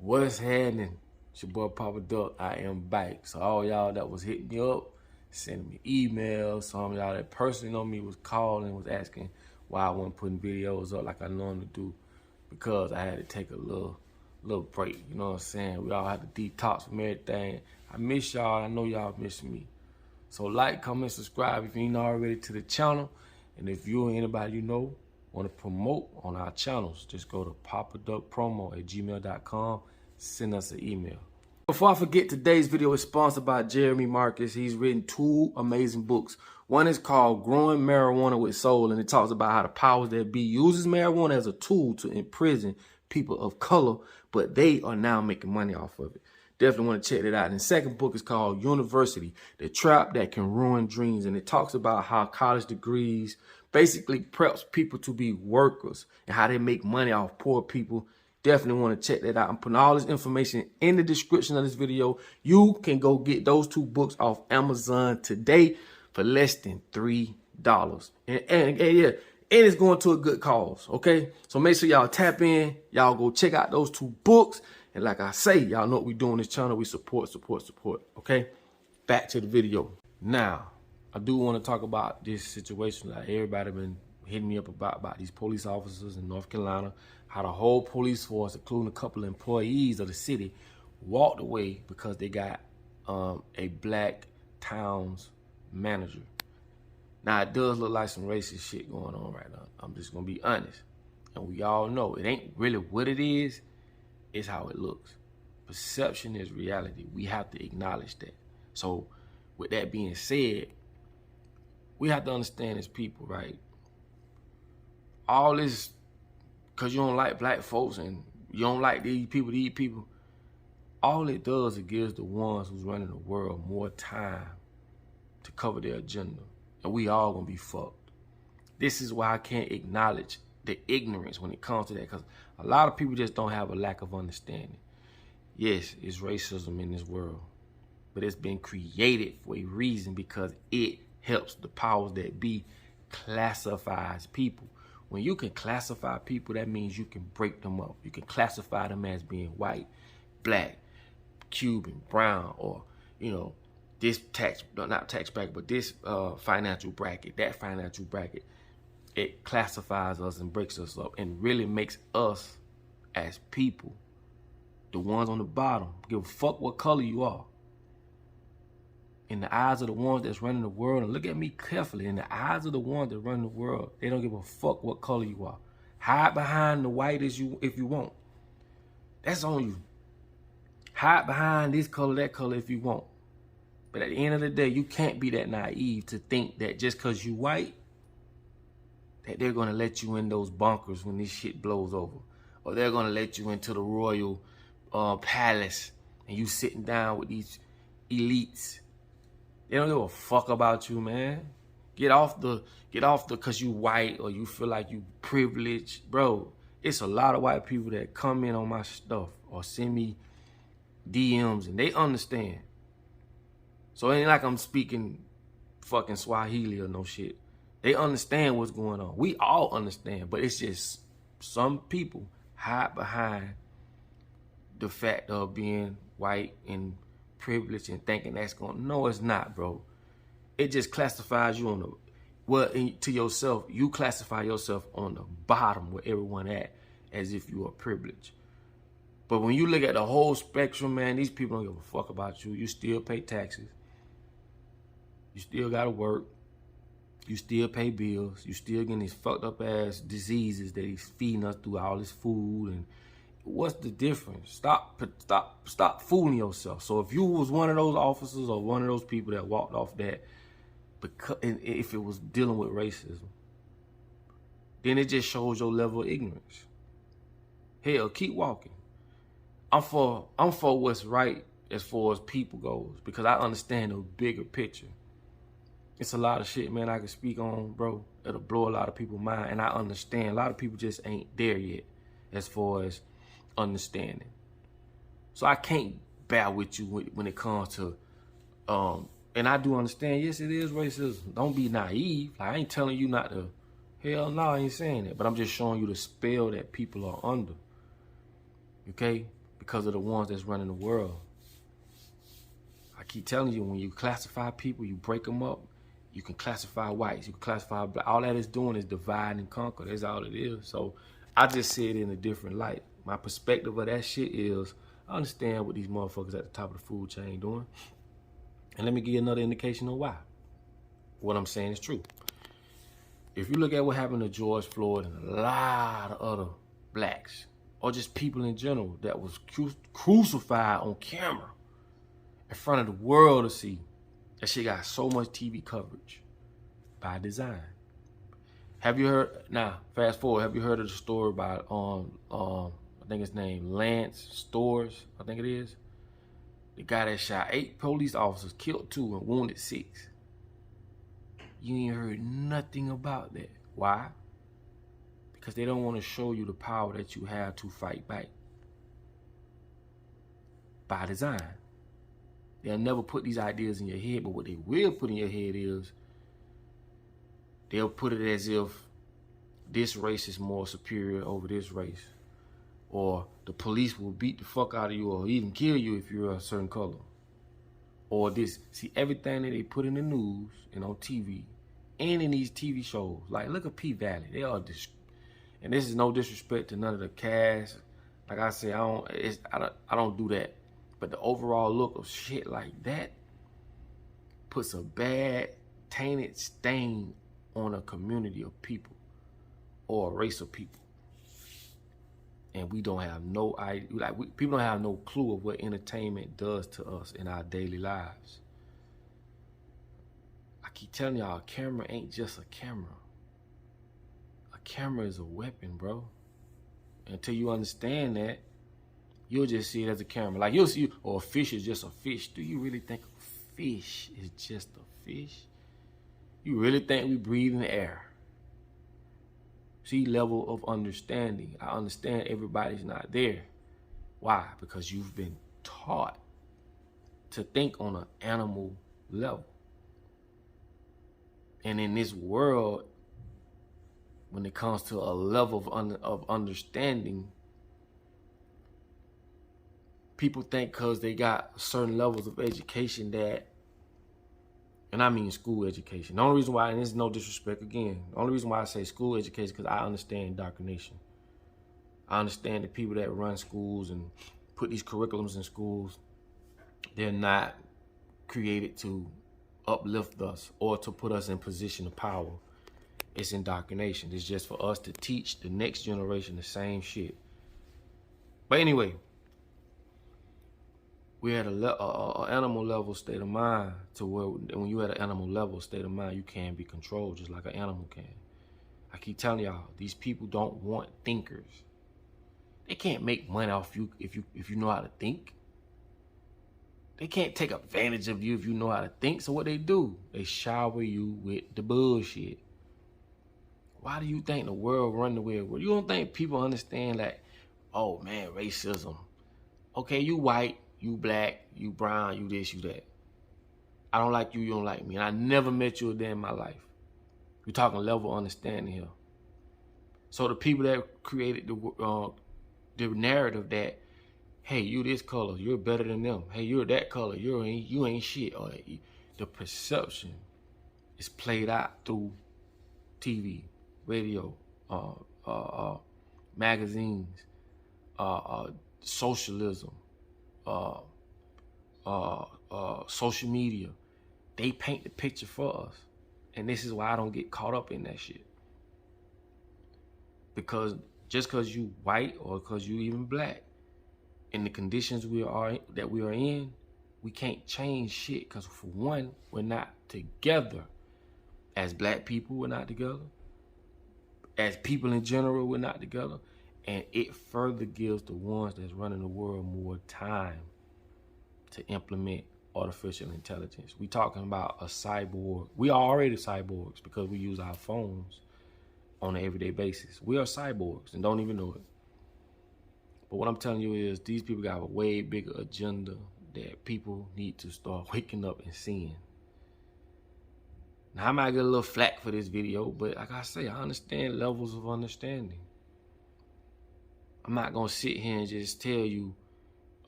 What's happening? It's your boy Papa Duck. I am back. So all y'all that was hitting me up, sending me emails, some of y'all that personally know me was calling, was asking why I wasn't putting videos up like I normally do, because I had to take a little break. You know what I'm saying? We all had to detox from everything. I miss y'all. I know y'all miss me. So like, comment, subscribe if you ain't already to the channel. And if you or anybody you know want to promote on our channels, just go to papaduckpromo@gmail.com. Send us an email. Before I forget, today's video is sponsored by Jeremy Marcus. He's written 2 amazing books. One is called Growing Marijuana with Soul, and it talks about how the powers that be uses marijuana as a tool to imprison people of color, but they are now making money off of it. Definitely want to check that out. And the second book is called University, The Trap That Can Ruin Dreams. And it talks about how college degrees basically preps people to be workers and how they make money off poor people. Definitely want to check that out. I'm putting all this information in the description of this video. You can go get those 2 books off Amazon today for less than $3. And yeah, and it's going to a good cause, okay? So make sure y'all tap in. Y'all go check out those 2 books. And like I say, y'all know what we do on this channel. We support, okay? Back to the video. Now, I do want to talk about this situation that everybody been hitting me up about these police officers in North Carolina, how the whole police force, including a couple of employees of the city, walked away because they got a black towns manager. Now, it does look like some racist shit going on right now. I'm just going to be honest. And we all know it ain't really what it is. It's how it looks. Perception is reality. We have to acknowledge that. So with that being said, we have to understand as people, right? All this, because you don't like black folks and you don't like these people, all it does is gives the ones who's running the world more time to cover their agenda. And we all gonna be fucked. This is why I can't acknowledge the ignorance when it comes to that, because a lot of people just don't have a lack of understanding. Yes, it's racism in this world, but it's been created for a reason, because it helps the powers that be classifies people. When you can classify people, that means you can break them up. You can classify them as being white, black, Cuban, brown, or, you know, this not tax bracket, but this financial bracket, that financial bracket. It classifies us and breaks us up and really makes us as people, the ones on the bottom, give a fuck what color you are. In the eyes of the ones that's running the world, and look at me carefully, in the eyes of the ones that run the world, they don't give a fuck what color you are. Hide behind the white if you want. That's on you. Hide behind this color, that color if you want. But at the end of the day, you can't be that naive to think that just because you white, that they're going to let you in those bunkers when this shit blows over. Or they're going to let you into the royal palace and you sitting down with these elites. They don't give a fuck about you, man. Get off the cause you white or you feel like you privileged. Bro, it's a lot of white people that come in on my stuff or send me DMs and they understand. So it ain't like I'm speaking fucking Swahili or no shit. They understand what's going on. We all understand, but it's just some people hide behind the fact of being white and privileged and thinking that's going. No, it's not, bro. It just classifies you on the to yourself. You classify yourself on the bottom where everyone at, as if you are privileged. But when you look at the whole spectrum, man, these people don't give a fuck about you. You still pay taxes. You still gotta work. You still pay bills. You still getting these fucked up ass diseases that he's feeding us through all this food. And what's the difference? Stop fooling yourself. So if you was one of those officers or one of those people that walked off that, because if it was dealing with racism, then it just shows your level of ignorance. Hell, keep walking. I'm for what's right as far as people goes, because I understand the bigger picture. It's a lot of shit, man, I can speak on, bro. It'll blow a lot of people's mind, and I understand. A lot of people just ain't there yet as far as understanding. So I can't bear with you when it comes to, and I do understand, yes, it is racism. Don't be naive. Like, I ain't telling you not to, hell no, I ain't saying that. But I'm just showing you the spell that people are under, okay? because of the ones that's running the world. I keep telling you, when you classify people, you break them up. You can classify whites, you can classify black. All that is doing is divide and conquer. That's all it is. So I just see it in a different light. My perspective of that shit is, I understand what these motherfuckers at the top of the food chain doing. And let me give you another indication of why. What I'm saying is true. If you look at what happened to George Floyd and a lot of other blacks, or just people in general that was crucified on camera in front of the world to see, that shit got so much TV coverage by design. Have you heard, now fast forward, have you heard of the story about, I think his name, Lance Stores, I think it is? The guy that shot 8 police officers, killed 2 and wounded 6. You ain't heard nothing about that. Why? Because they don't want to show you the power that you have to fight back. By design. They'll never put these ideas in your head, but what they will put in your head is, they'll put it as if this race is more superior over this race. Or the police will beat the fuck out of you or even kill you if you're a certain color. Or this. See, everything that they put in the news and on TV and in these TV shows, like look at P-Valley. They are and this is no disrespect to none of the cast. Like I say, I don't do that. But the overall look of shit like that puts a bad, tainted stain on a community of people or a race of people. And we don't have no idea, people don't have no clue of what entertainment does to us in our daily lives. I keep telling y'all, a camera ain't just a camera. A camera is a weapon, bro. Until you understand that, you'll just see it as a camera. Like you'll see, a fish is just a fish. Do you really think a fish is just a fish? You really think we breathe in the air? See, level of understanding. I understand everybody's not there. Why? Because you've been taught to think on an animal level. And in this world, when it comes to a level of understanding, people think because they got certain levels of education that, and I mean school education. The only reason why, and this is no disrespect again, the only reason why I say school education is because I understand indoctrination. I understand the people that run schools and put these curriculums in schools, they're not created to uplift us or to put us in position of power. It's indoctrination. It's just for us to teach the next generation the same shit. But anyway, we at an animal level state of mind to where when you at an animal level state of mind, you can be controlled just like an animal can. I keep telling y'all, these people don't want thinkers. They can't make money off you if you know how to think. They can't take advantage of you if you know how to think. So what they do, they shower you with the bullshit. Why do you think the world run the way it works? You don't think people understand that, oh man, racism. Okay, you white, you black, you brown, you this, you that. I don't like you, you don't like me. And I never met you a day in my life. We're talking level of understanding here. So the people that created the narrative that, hey, you this color, you're better than them. Hey, you're that color, you ain't shit. Or the perception is played out through TV, radio, magazines, socialism, social media. They paint the picture for us. And this is why I don't get caught up in that shit. Because just because you white or because you even black, in the conditions we are in, we can't change shit. Because for one, we're not together. As black people, we're not together. As people in general, we're not together. And it further gives the ones that's running the world more time to implement artificial intelligence. We talking about a cyborg. We are already cyborgs because we use our phones on an everyday basis. We are cyborgs and don't even know it. But what I'm telling you is these people got a way bigger agenda that people need to start waking up and seeing. Now, I might get a little flack for this video, but like I say, I understand levels of understanding. I'm not going to sit here and just tell you,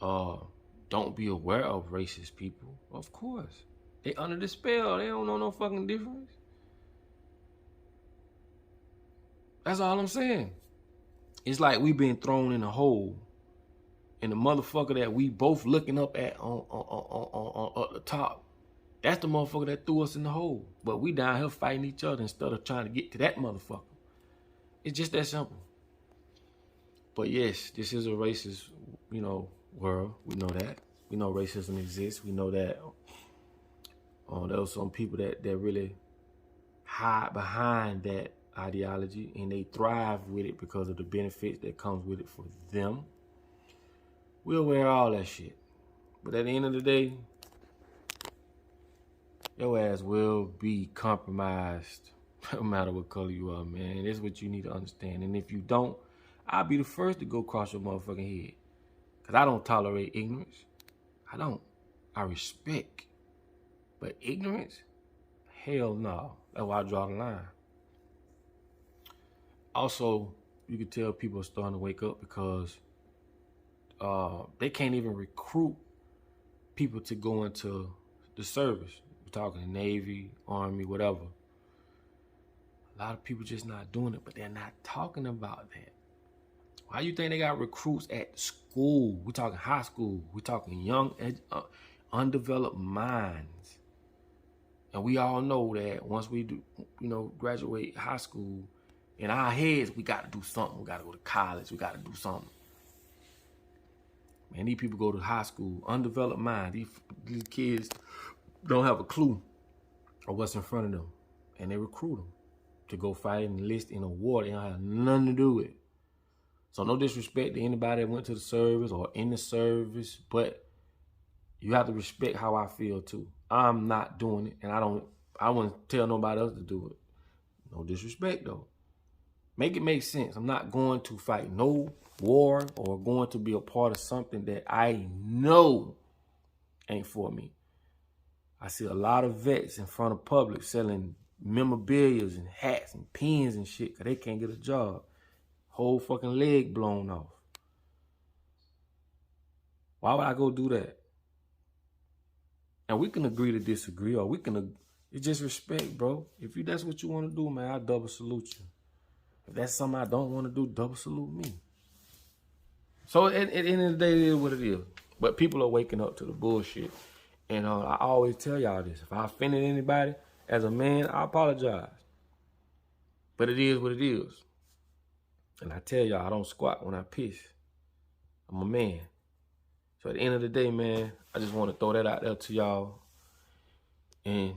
don't be aware of racist people. Of course. They under the spell. They don't know no fucking difference. That's all I'm saying. It's like we been thrown in a hole, and the motherfucker that we both looking up at on the top, that's the motherfucker that threw us in the hole. But we down here fighting each other instead of trying to get to that motherfucker. It's just that simple. But yes, this is a racist, world. We know that. We know racism exists. We know that there are some people that really hide behind that ideology, and they thrive with it because of the benefits that comes with it for them. We'll wear all that shit. But at the end of the day, your ass will be compromised no matter what color you are, man. And that's what you need to understand. And if you don't, I'll be the first to go cross your motherfucking head. Because I don't tolerate ignorance. I don't. I respect. But ignorance? Hell no. That's why I draw the line. Also, you can tell people are starting to wake up because they can't even recruit people to go into the service. We're talking Navy, Army, whatever. A lot of people just not doing it, but they're not talking about that. Why you think they got recruits at school? We're talking high school. We're talking young, undeveloped minds. And we all know that once we do, graduate high school, in our heads, we got to do something. We got to go to college. We got to do something. Man, these people go to high school, undeveloped mind. These kids don't have a clue of what's in front of them. And they recruit them to go fight and enlist in a war they don't have nothing to do with. So no disrespect to anybody that went to the service or in the service, but you have to respect how I feel too. I'm not doing it, and I wouldn't tell nobody else to do it. No disrespect though. Make it make sense. I'm not going to fight no war or going to be a part of something that I know ain't for me. I see a lot of vets in front of public selling memorabilia and hats and pins and shit because they can't get a job. Whole fucking leg blown off. Why would I go do that? And we can agree to disagree, or we can, it's just respect, bro. If that's what you want to do, man, I double salute you. If that's something I don't want to do, double salute me. So at the end of the day, it is what it is. But people are waking up to the bullshit. And I always tell y'all this. If I offended anybody, as a man, I apologize. But it is what it is. And I tell y'all, I don't squat when I piss. I'm a man. So at the end of the day, man, I just want to throw that out there to y'all. And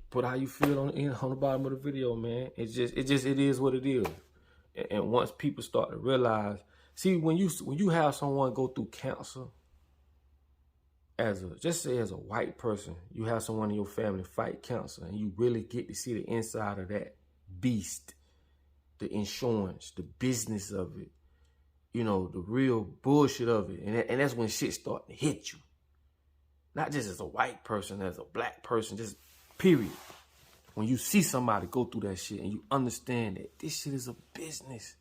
put how you feel on the bottom of the video, man. It is what it is. And once people start to realize, see, when you have someone go through cancer, just say as a white person, you have someone in your family fight cancer, and you really get to see the inside of that beast, the insurance, the business of it, the real bullshit of it. And that's when shit start to hit you. Not just as a white person, as a black person, just period. When you see somebody go through that shit and you understand that this shit is a business.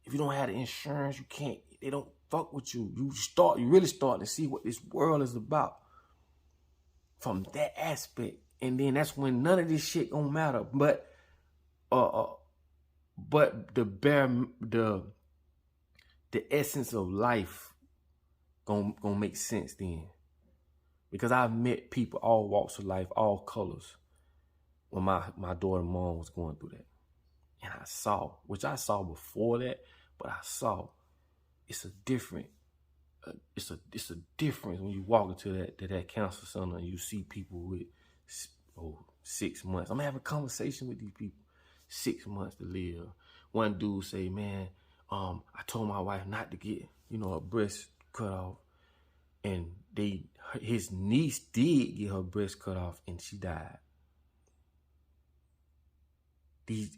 If you don't have the insurance, they don't fuck with you. You really start to see what this world is about from that aspect. And then that's when none of this shit gonna matter. But the essence of life gonna make sense then. Because I've met people, all walks of life, all colors, when my daughter mom was going through that. And I saw, which I saw before that, but I saw it's a difference when you walk into that cancer center and you see people with 6 months. I'm having a conversation with these people, 6 months to live. One dude say, man, I told my wife not to get, her breast cut off. And his niece did get her breast cut off and she died. His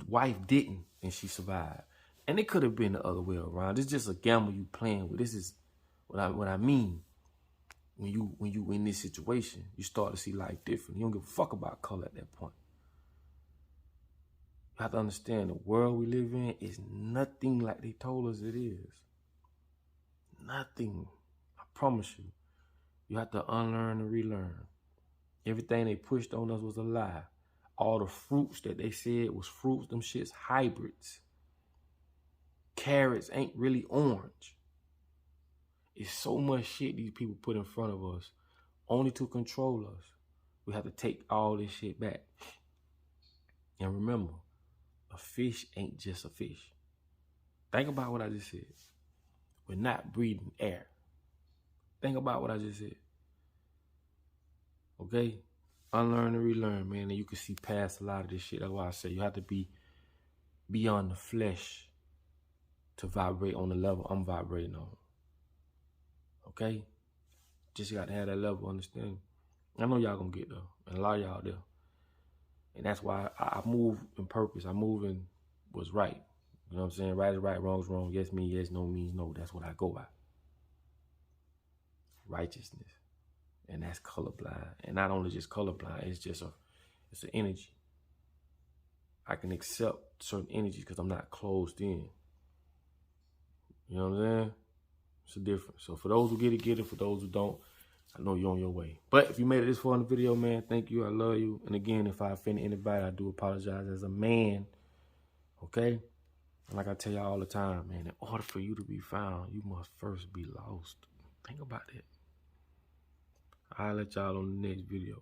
wife didn't and she survived. And it could have been the other way around. It's just a gamble you playing with. This is what I mean. When you in this situation, you start to see life different. You don't give a fuck about color at that point. You have to understand the world we live in is nothing like they told us it is. nothing. I promise you. You have to unlearn and relearn. Everything they pushed on us was a lie. All the fruits that they said was fruits, them shit's hybrids. Carrots ain't really orange. It's so much shit these people put in front of us only to control us. We have to take all this shit back. And remember, a fish ain't just a fish. Think about what I just said. We're not breathing air. Think about what I just said. Okay? Unlearn and relearn, man. And you can see past a lot of this shit. That's why I say you have to be beyond the flesh to vibrate on the level I'm vibrating on. Okay? Just got to have that level of understanding. I know y'all gonna get there. And a lot of y'all there. And that's why I move in purpose. I move in what's right. You know what I'm saying? Right is right, wrong is wrong. Yes means yes, no means no. That's what I go by. Righteousness. And that's colorblind. And not only just colorblind, it's an energy. I can accept certain energies because I'm not closed in. You know what I'm saying? It's a difference. So for those who get it, get it. For those who don't, I know you're on your way. But if you made it this far in the video, man, thank you. I love you. And again, if I offended anybody, I do apologize as a man. Okay? And like I tell y'all all the time, man, in order for you to be found, you must first be lost. Think about that. I'll let y'all on the next video.